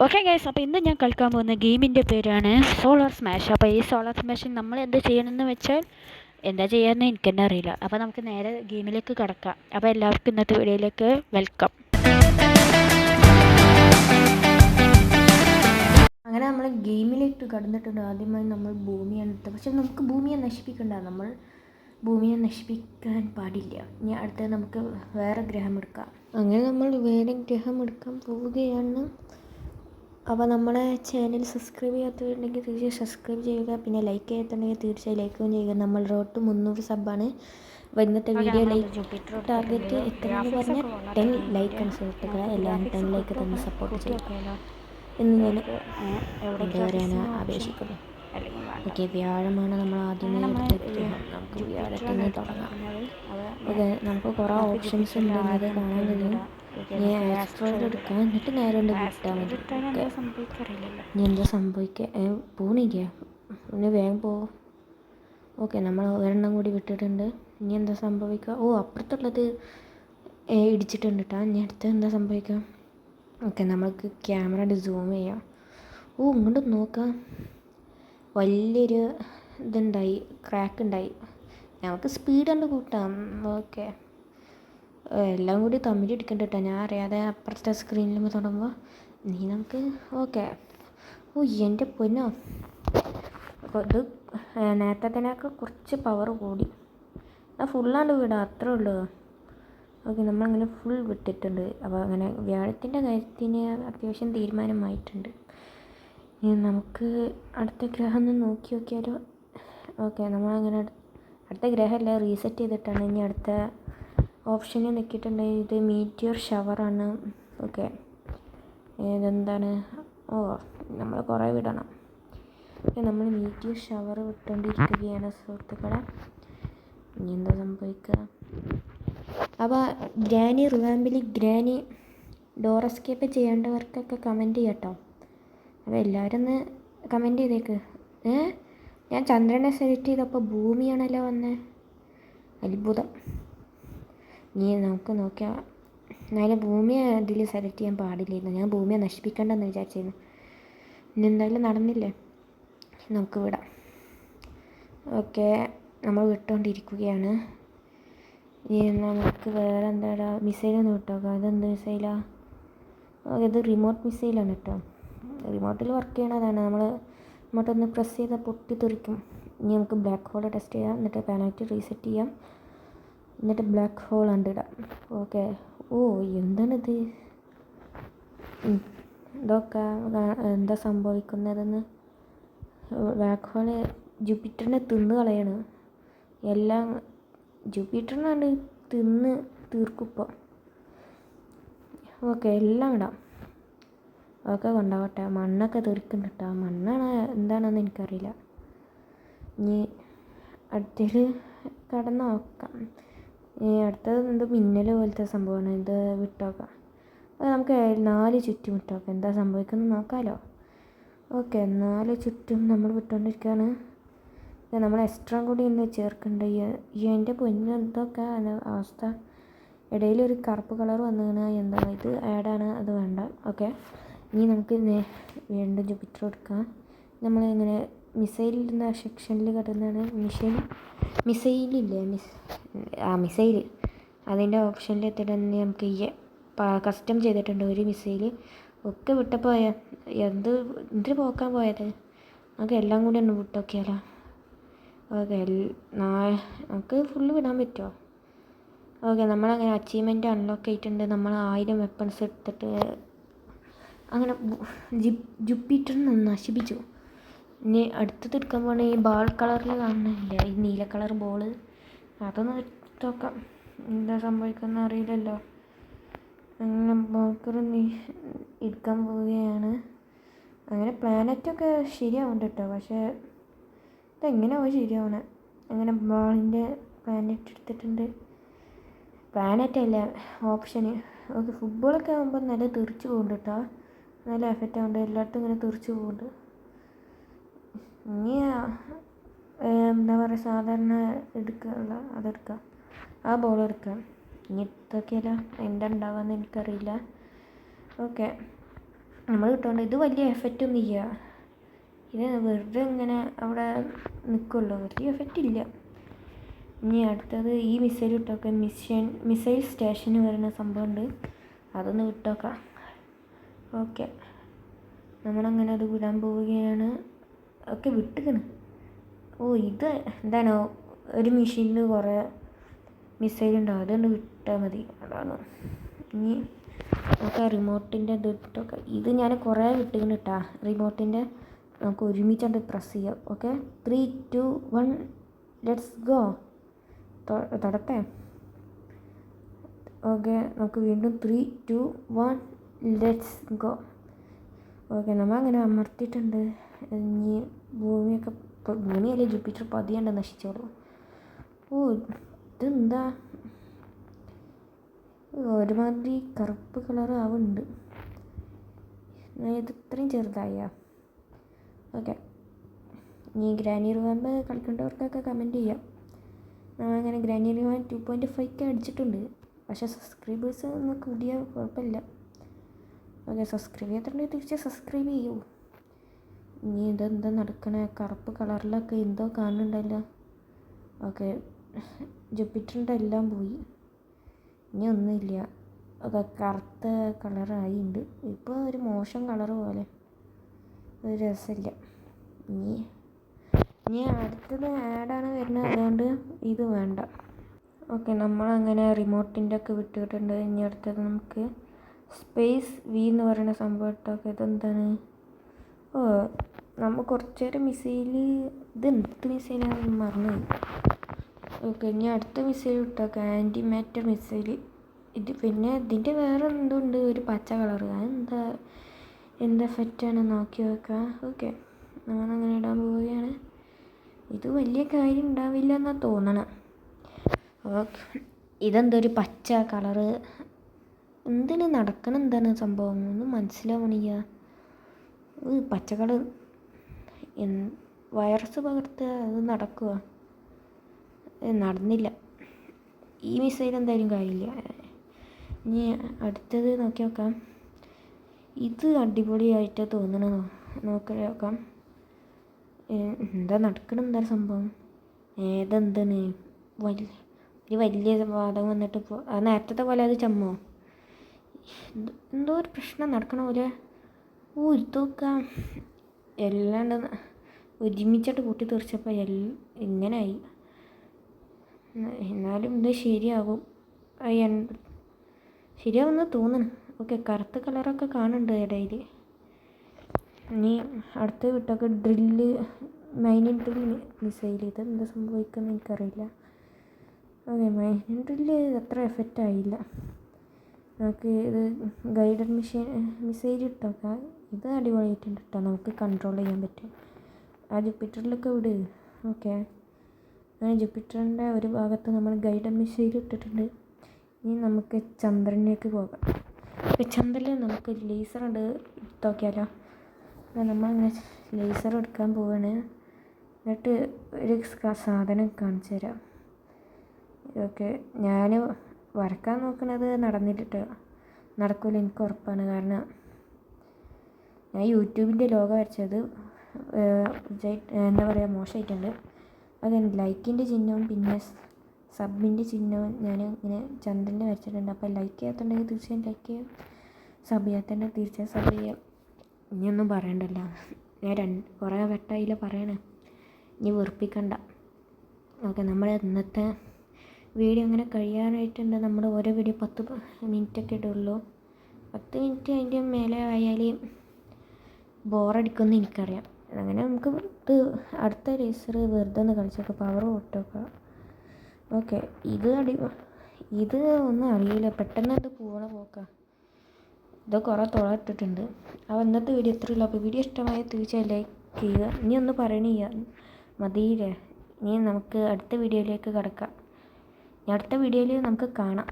Okay guys, അപ്പോൾ ഇന്ന് ഞാൻ കളിക്കാൻ പോകുന്ന ഗെയിമിൻ്റെ പേരാണ് സോളാർ സ്മാഷ്. അപ്പോൾ ഈ സോളാർ സ്മാഷിൽ നമ്മൾ എന്ത് ചെയ്യണമെന്ന് വെച്ചാൽ എന്താ ചെയ്യാമെന്ന് എനിക്ക് തന്നെ അറിയില്ല. അപ്പോൾ നമുക്ക് നേരെ ഗെയിമിലേക്ക് കടക്കാം. അപ്പോൾ എല്ലാവർക്കും ഇന്നത്തെ വീഡിയോയിലേക്ക് വെൽക്കം. അങ്ങനെ നമ്മൾ ഗെയിമിലേക്ക് കടന്നിട്ടുണ്ട്. ആദ്യമായി നമ്മൾ ഭൂമിയാണ് എടുത്തത്. പക്ഷെ നമുക്ക് ഭൂമിയെ നശിപ്പിക്കണ്ട, നമ്മൾ ഭൂമിയെ നശിപ്പിക്കാൻ പാടില്ല. ഇനി അടുത്തത് നമുക്ക് വേറെ ഗ്രഹം എടുക്കാം. അങ്ങനെ നമ്മൾ വേറെ ഗ്രഹം എടുക്കാൻ പോവുകയാണ്. അപ്പോൾ നമ്മുടെ ചാനൽ സബ്സ്ക്രൈബ് ചെയ്യാത്തവരുണ്ടെങ്കിൽ തീർച്ചയായും സബ്സ്ക്രൈബ് ചെയ്യുക. പിന്നെ ലൈക്ക് ചെയ്യാത്തുണ്ടെങ്കിൽ തീർച്ചയായും ലൈക്കും ചെയ്യുക. നമ്മൾ റോഡ് ടു 300 സബ്ബാണ്. ഇന്നത്തെ വീഡിയോ ലൈക്ക് ടാർഗറ്റ് എത്രയെന്ന് പറഞ്ഞാൽ 10 ലൈക്കാണ് സുഹൃത്തുക്കളെ. എല്ലാവരും 10 ലൈക്ക് തന്നെ സപ്പോർട്ട് ചെയ്യുക എന്ന് ഞാൻ എന്താ പറയാൻ അപേക്ഷിക്കുന്നു. ഓക്കെ, വ്യാഴമാണ് നമ്മൾ ആദ്യമേ എടുത്തിട്ട് നമുക്ക് വ്യാഴത്തിൽ നിന്ന് തുടങ്ങാം. ഓക്കെ, നമുക്ക് കുറേ ഓപ്ഷൻസ് ഉണ്ടെന്നത് കാണാൻ കഴിയും. ഞാൻ ആസ്ട്രോയിഡ് എടുക്കാം, എന്നിട്ട് നേരെ കൊണ്ട് വിട്ടാൽ മതി. ഇനി എന്താ സംഭവിക്കുക? പോണില്ല, പിന്നെ വേഗം പോവും. ഓക്കെ, നമ്മൾ ഒരെണ്ണം കൂടി വിട്ടിട്ടുണ്ട്. ഇനി എന്താ സംഭവിക്കുക? ഓ, അപ്പുറത്തുള്ളത് ഇടിച്ചിട്ടുണ്ട് കേട്ടോ. ഇനി അടുത്ത് എന്താ സംഭവിക്കുക? ഓക്കെ, നമുക്ക് ക്യാമറയുടെ സൂം ചെയ്യാം. ഓ, ഇങ്ങോട്ട് നോക്കാം, വലിയൊരു ഇതുണ്ടായി, ക്രാക്ക് ഉണ്ടായി. നമുക്ക് സ്പീഡ് കണ്ട് കൂട്ടാം. ഓക്കെ, എല്ലാം കൂടി തമ്മിലിടിക്കണ്ട കേട്ടോ. ഞാൻ അറിയാതെ അപ്പുറത്തെ സ്ക്രീനിൽ തുടങ്ങുമ്പോൾ നീ നമുക്ക് ഓക്കെ. ഓ, എൻ്റെ പൊന്നോ, ഇത് നേരത്തെ തന്നെയൊക്കെ കുറച്ച് പവർ കൂടി. എന്നാൽ ഫുള്ളാണ്ട് വിടാം, അത്രേ ഉള്ളൂ. ഓക്കെ, നമ്മളങ്ങനെ ഫുൾ വിട്ടിട്ടുണ്ട്. അപ്പോൾ അങ്ങനെ വ്യാഴത്തിൻ്റെ കാര്യത്തിന് അത്യാവശ്യം തീരുമാനമായിട്ടുണ്ട്. ഇനി നമുക്ക് അടുത്ത ഗ്രഹം ഒന്ന് നോക്കി നോക്കിയാലോ. ഓക്കെ, നമ്മളങ്ങനെ അടുത്ത ഗ്രഹമല്ല, റീസെറ്റ് ചെയ്തിട്ടാണ്. ഇനി അടുത്ത ഓപ്ഷന് നിൽക്കിയിട്ടുണ്ടെങ്കിൽ ഇത് മീറ്റിയർ ഷവറാണ്. ഓക്കെ, ഇതെന്താണ്? ഓ, നമ്മൾ കുറേ വിടണം. നമ്മൾ മീറ്റിയർ ഷവർ വിട്ടുകൊണ്ടിരിക്കുകയാണ് സുഹൃത്തുക്കളെ. ഇനി എന്താ സംഭവിക്കുക? അപ്പോൾ ഗ്രാനി റിവാമ്പിൽ ഗ്രാനി ഡോർ എസ്കേപ്പ് ചെയ്യേണ്ടവർക്കൊക്കെ കമൻറ്റ് ചെയ്യട്ടോ. അപ്പോൾ എല്ലാവരും ഒന്ന് കമൻറ്റ് ചെയ്തേക്ക്. ഞാൻ ചന്ദ്രനെ സെലക്ട് ചെയ്തപ്പോൾ ഭൂമിയാണല്ലോ വന്നത്. അത്ഭുതം. ഇനി നമുക്ക് നോക്കാം. എന്നാലും ഭൂമിയെ ഇതിൽ സെലക്ട് ചെയ്യാൻ പാടില്ലായിരുന്നു. ഞാൻ ഭൂമിയെ നശിപ്പിക്കേണ്ടെന്ന് വിചാരിച്ചിരുന്നു. ഇനി എന്തായാലും നടന്നില്ലേ, നമുക്ക് വിടാം. ഓക്കെ, നമ്മൾ വിട്ടുകൊണ്ടിരിക്കുകയാണ്. ഇനി നമുക്ക് വേറെ എന്താ മിസൈലൊന്ന് വിട്ടോക്കാം. അതെന്ത് മിസൈലാണ്? ഇത് റിമോട്ട് മിസൈലാണ് കേട്ടോ. റിമോട്ടിൽ വർക്ക് ചെയ്യണതാണ്. നമ്മൾ റിമോട്ടൊന്ന് പ്രസ് ചെയ്താൽ പൊട്ടിത്തെറിക്കും. ഇനി നമുക്ക് ബ്ലാക്ക് ഹോൾ ടെസ്റ്റ് ചെയ്യാം, എന്നിട്ട് പാനറ്റ് റീസെറ്റ് ചെയ്യാം, എന്നിട്ട് ബ്ലാക്ക് ഹോൾ കണ്ടിടാം. ഓക്കെ. ഓ, എന്താണിത്? ഇതൊക്കെ എന്താ സംഭവിക്കുന്നതെന്ന്? ബ്ലാക്ക് ഹോള് ജൂപ്പിറ്ററിനെ തിന്ന് കളയാണ്. എല്ലാം ജൂപ്പിറ്ററിനാണ്ട് തിന്ന് തീർക്കുമ്പോൾ. ഓക്കെ, എല്ലാം ഇടാം. ഒക്കെ കൊണ്ടാവട്ടെ. മണ്ണൊക്കെ തെറിക്കുന്നുണ്ട് കേട്ടോ. മണ്ണാണ് എന്താണെന്ന് എനിക്കറിയില്ല. ഇനി അടുത്തതിൽ കടന്ന് നോക്കാം. അടുത്തത് എന്തോ മിന്നൽ പോലത്തെ സംഭവമാണ്. ഇത് വിട്ടോക്കാം. അത് നമുക്ക് 4 ചുറ്റും വിട്ടോക്കാം. എന്താ സംഭവിക്കുന്നത് നോക്കാമല്ലോ. ഓക്കെ, 4 ചുറ്റും നമ്മൾ വിട്ടുകൊണ്ടിരിക്കുകയാണ്. നമ്മൾ എക്സ്ട്രാ കൂടി ഇന്ന് ചേർക്കണ്ട. എൻ്റെ പൊന്ന്, എന്തൊക്കെ അവസ്ഥ. ഇടയിലൊരു കറുപ്പ് കളർ വന്നിങ്ങനെ. എന്താണ് ഇത്? ആഡാണ്, അത് വേണ്ട. ഓക്കെ, ഇനി നമുക്ക് വീണ്ടും ജൂപ്പിറ്റർ എടുക്കാം. നമ്മളിങ്ങനെ മിസൈലിരുന്ന സെക്ഷനിൽ കിടന്നാണ്. മിസൈലില്ലേ, മിസൈൽ അതിൻ്റെ ഓപ്ഷനിൽ എത്തിയിട്ട് നമുക്ക് കസ്റ്റം ചെയ്തിട്ടുണ്ട് ഒരു മിസൈൽ. ഒക്കെ വിട്ടപ്പോൾ എന്തിന് പോക്കാൻ പോയത്? നമുക്ക് എല്ലാം കൂടി ഒന്ന് വിട്ടോക്കിയാലോ. ഓക്കെ, നമുക്ക് ഫുള്ള് വിടാൻ പറ്റുമോ? ഓക്കെ, നമ്മളങ്ങനെ അച്ചീവ്മെൻറ്റ് അൺലോക്ക് ചെയ്തിട്ടുണ്ട്. നമ്മൾ 1000 വെപ്പൺസ് എടുത്തിട്ട് അങ്ങനെ ജൂപ്പിറ്ററിനെ നശിപ്പിച്ചു. ഇനി അടുത്തത് എടുക്കാൻ പോകണേ ഈ ബാൾ കളറിൽ കാണുന്നില്ല, ഈ നീല കളർ ബോള്. അതൊന്ന് എടുത്തോക്കാം. എന്താ സംഭവിക്കുന്ന അറിയില്ലല്ലോ. അങ്ങനെ ബോക്കർ എടുക്കാൻ പോവുകയാണ്. അങ്ങനെ പ്ലാനറ്റൊക്കെ ശരിയാവുന്നുണ്ട് കേട്ടോ. പക്ഷേ ഇതെങ്ങനെയാവും ശരിയാവണേ? അങ്ങനെ ബാളിൻ്റെ പ്ലാനറ്റ് എടുത്തിട്ടുണ്ട്. പ്ലാനറ്റല്ല ഓപ്ഷന്. ഓക്കെ, ഫുട്ബോളൊക്കെ ആകുമ്പോൾ നല്ല തെറിച്ച് പോകുന്നുണ്ട് കേട്ടോ. നല്ല എഫക്റ്റ് ആവുന്നുണ്ട്. എല്ലായിടത്തും ഇങ്ങനെ തെറിച്ച് പോകുന്നുണ്ട്. ഇനി എന്താ പറയുക, സാധാരണ എടുക്കാനുള്ള അതെടുക്കാം. ആ ബോൾ എടുക്കാം. ഇനി ഇതൊക്കെയല്ല എന്താ ഉണ്ടാവുകയെന്ന് എനിക്കറിയില്ല. ഓക്കെ, നമ്മൾ കിട്ടുകൊണ്ട് ഇത് വലിയ എഫക്റ്റ് ഒന്നും ഇല്ല. ഇത് വെറുതെ ഇങ്ങനെ അവിടെ നിൽക്കുമല്ലോ, വലിയ എഫക്റ്റ് ഇല്ല. ഇനി അടുത്തത് ഈ മിസൈൽ വിട്ടൊക്കെ മിസൈൽ സ്റ്റേഷന് വരുന്ന സംഭവമുണ്ട്, അതൊന്ന് വിട്ടോക്കാം. ഓക്കെ, നമ്മളങ്ങനെ അത് വിടാൻ പോവുകയാണ്. ഓക്കെ, വിട്ടുകണ്. ഇത് എന്താണോ ഒരു മെഷീനിൽ കുറേ മിസൈൽ ഉണ്ടാവും, അതുകൊണ്ട് വിട്ടാൽ മതി. അതാണ്. ഇനി നമുക്ക് ആ റിമോട്ടിൻ്റെ ഇത് ഇട്ടൊക്കെ, ഇത് ഞാൻ കുറേ വിട്ടുകണ് കേട്ടാ. റിമോട്ടിൻ്റെ നമുക്ക് ഒരുമിച്ചാണ്ട് പ്രസ് ചെയ്യാം. Okay, 3, 2, 1 let's go. തൊടട്ടെ. ഓക്കെ, നമുക്ക് വീണ്ടും 3, 2, 1 ലെറ്റ്സ് ഗോ. ഓക്കെ, നമ്മൾ അങ്ങനെ അമർത്തിയിട്ടുണ്ട്. ഇനി ഭൂമിയൊക്കെ, ഭൂമിയല്ലേ ജൂപ്പിറ്റർ പതിയാണ്ട് നശിച്ചോളൂ. ഇതെന്താ ഒരുമാതിരി കറുപ്പ് കളർ ആവുന്നുണ്ട്. ഇത് ഇത്രയും ചെറുതായ. ഓക്കെ, ഇനി ഗ്രാനി റിവാമ്പ് കളിക്കേണ്ടവർക്കൊക്കെ കമൻറ്റ് ചെയ്യാം. അങ്ങനെ ഗ്രാനി റിവാമ്പ് 2.5 അടിച്ചിട്ടുണ്ട്. പക്ഷേ സബ്സ്ക്രൈബേഴ്സ് ഒന്നും കൂടിയ കുഴപ്പമില്ല. ഓക്കെ, സബ്സ്ക്രൈബ് ചെയ്യാത്തുണ്ടെങ്കിൽ തീർച്ചയായും സബ്സ്ക്രൈബ് ചെയ്യൂ. ഇനി ഇതെന്താ നടക്കണേ, കറുപ്പ് കളറിലൊക്കെ എന്തോ കാണുന്നുണ്ടല്ലോ. ഓക്കെ, ജൂപ്പിറ്ററിൻ്റെ എല്ലാം പോയി, ഇനി ഒന്നുമില്ല. ഒക്കെ കറുത്ത കളറായിട്ടുണ്ട്. ഇപ്പോൾ ഒരു മോശം കളറ് പോലെ, ഒരു രസമില്ല. ഇനി അടുത്തത് ആഡാണ് വരുന്നത്, അതുകൊണ്ട് ഇത് വേണ്ട. ഓക്കെ, നമ്മളങ്ങനെ റിമോട്ടിൻ്റെ ഒക്കെ വിട്ടിട്ടുണ്ട്. ഇനി അടുത്തത് നമുക്ക് സ്പേസ് വി എന്ന് പറയുന്ന സംഭവം ഇട്ടൊക്കെ. ഇതെന്താണ്? നമ്മൾ കുറച്ച് നേരം മിസൈൽ, ഇത് എന്ത് മിസൈലാണെന്ന് മറന്നുപോയി. ഓക്കെ, ഇനി അടുത്ത മിസൈൽ ഇട്ടൊക്കെ ആൻറ്റി മാറ്റർ മിസൈൽ. ഇത് പിന്നെ ഇതിൻ്റെ വേറെ എന്തുണ്ട്, ഒരു പച്ച കളറ്, അതെന്താ എന്ത് എഫക്റ്റാണ് നോക്കി വെക്കാം. ഓക്കെ, നമ്മളങ്ങനെ ഇടാൻ പോവുകയാണ്. ഇത് വലിയ കാര്യം ഉണ്ടാവില്ല എന്നാണ് തോന്നണം. ഓക്കെ, ഇതെന്തൊരു പച്ച കളറ്, എന്തിന് നടക്കണം, എന്താണ് സംഭവം ഒന്നും മനസ്സിലാവണില്ല. പച്ച കളർ വൈറസ് പകർത്തുക, അത് നടക്കുക, നടന്നില്ല. ഈ മിസൈൽ എന്തായാലും കാര്യമില്ല. ഇനി അടുത്തത് നോക്കി നോക്കാം. ഇത് അടിപൊളിയായിട്ട് തോന്നണ നോക്കാം. എന്താ നടക്കണം, എന്താ സംഭവം, ഏതെന്താണ് ഒരു വലിയ വാദം വന്നിട്ട് ഇപ്പോൾ ആ നേരത്തെ പോലെ അത് ചമ്മോ, എന്തോ ഒരു പ്രശ്നം നടക്കണ പോലെ. ഇതൊക്കെ എല്ലാം ഒരുമിച്ചിട്ട് കൂട്ടി തീർച്ചപ്പോൾ ഇങ്ങനായി. എന്നാലും ഇത് ശരിയാവും, ശരിയാവുമെന്ന് തോന്നുന്നു. ഓക്കെ, കറുത്ത കളറൊക്കെ കാണുന്നുണ്ട് ഇടയിൽ. ഇനി അടുത്ത വിട്ടൊക്കെ മൈനിങ് ഡ്രില്ല് മിസൈൽ. ഇതെന്താ സംഭവിക്കുന്നത് എനിക്കറിയില്ല. ഓക്കെ, മൈനിങ് ഡ്രില്ല് അത്ര എഫക്റ്റ് ആയില്ല. നമുക്ക് ഇത് ഗൈഡഡ് മിസൈൽ ഇട്ടൊക്കെ, ഇത് അടിപൊളിയായിട്ടുണ്ട് കേട്ടോ. നമുക്ക് കൺട്രോൾ ചെയ്യാൻ പറ്റും. ആ ജൂപ്പിറ്ററിലൊക്കെ വിട്. ഓക്കെ, അങ്ങനെ ജൂപ്പിറ്ററിൻ്റെ ഒരു ഭാഗത്ത് നമ്മൾ ഗൈഡഡ് മിസൈൽ ഇട്ടിട്ടുണ്ട്. ഇനി നമുക്ക് ചന്ദ്രനിലേക്ക് പോകാം. ഇപ്പോൾ ചന്ദ്രനിൽ നമുക്ക് ലേസർ ഉണ്ട്, എടുത്ത് നോക്കിയാലോ. നമ്മളങ്ങനെ ലേസർ എടുക്കാൻ പോവാണ്. എന്നിട്ട് ഒരു സാധനം കാണിച്ചു തരാം. ഓക്കെ, ഞാൻ വരക്കാൻ നോക്കണത് നടക്കില്ല, എനിക്ക് ഉറപ്പാണ്. കാരണം ഞാൻ യൂട്യൂബിൻ്റെ ലോഗോ വരച്ചത് എന്താ പറയുക, മോശമായിട്ടുണ്ട്. അതാണ് ലൈക്കിൻ്റെ ചിഹ്നവും പിന്നെ സബിൻ്റെ ചിഹ്നവും ഞാൻ ഇങ്ങനെ ചന്ദ്രൻ്റെ വരച്ചിട്ടുണ്ട്. അപ്പോൾ ലൈക്ക് ചെയ്യാത്തുണ്ടെങ്കിൽ തീർച്ചയായും ലൈക്ക് ചെയ്യാം, സബ് ചെയ്യാത്തുണ്ടെങ്കിൽ തീർച്ചയായും സബ് ചെയ്യാം. ഇനിയൊന്നും പറയണ്ടല്ലോ, ഞാൻ കുറേ വട്ടമായില്ല പറയണേ, ഇനി വെറുപ്പിക്കണ്ട. ഓക്കെ, നമ്മൾ ഇന്നത്തെ വീഡിയോ അങ്ങനെ കഴിയാനായിട്ടുണ്ട്. നമ്മൾ ഓരോ വീഡിയോ 10 മിനിറ്റൊക്കെ ഇടുള്ളൂ. 10 മിനിറ്റ് അതിൻ്റെ മേലെ ആയാൽ ബോറടിക്കുമെന്ന് എനിക്കറിയാം. അങ്ങനെ നമുക്ക് ഇത് അടുത്ത ലേസർ വെറുതെ ഒന്ന് കളിച്ചൊക്കെ പവർ പൊട്ടൊക്കെ. ഓക്കെ, ഇത് ഒന്നും അറിയില്ല, പെട്ടെന്ന് അത് പോകണ പോക്കാം. ഇത് കുറേ ഇട്ടിട്ടുണ്ട്. അപ്പോൾ ഇന്നത്തെ വീഡിയോ ഇത്രയുള്ളൂ. അപ്പോൾ വീഡിയോ ഇഷ്ടമായ തീർച്ചയായും ലൈക്ക് ചെയ്യുക. ഇനി ഒന്ന് പറയണില്ല, മതിയില്ലേ. ഇനി നമുക്ക് അടുത്ത വീഡിയോയിലേക്ക് കിടക്കാം. അടുത്ത വീഡിയോയിൽ നമുക്ക് കാണാം.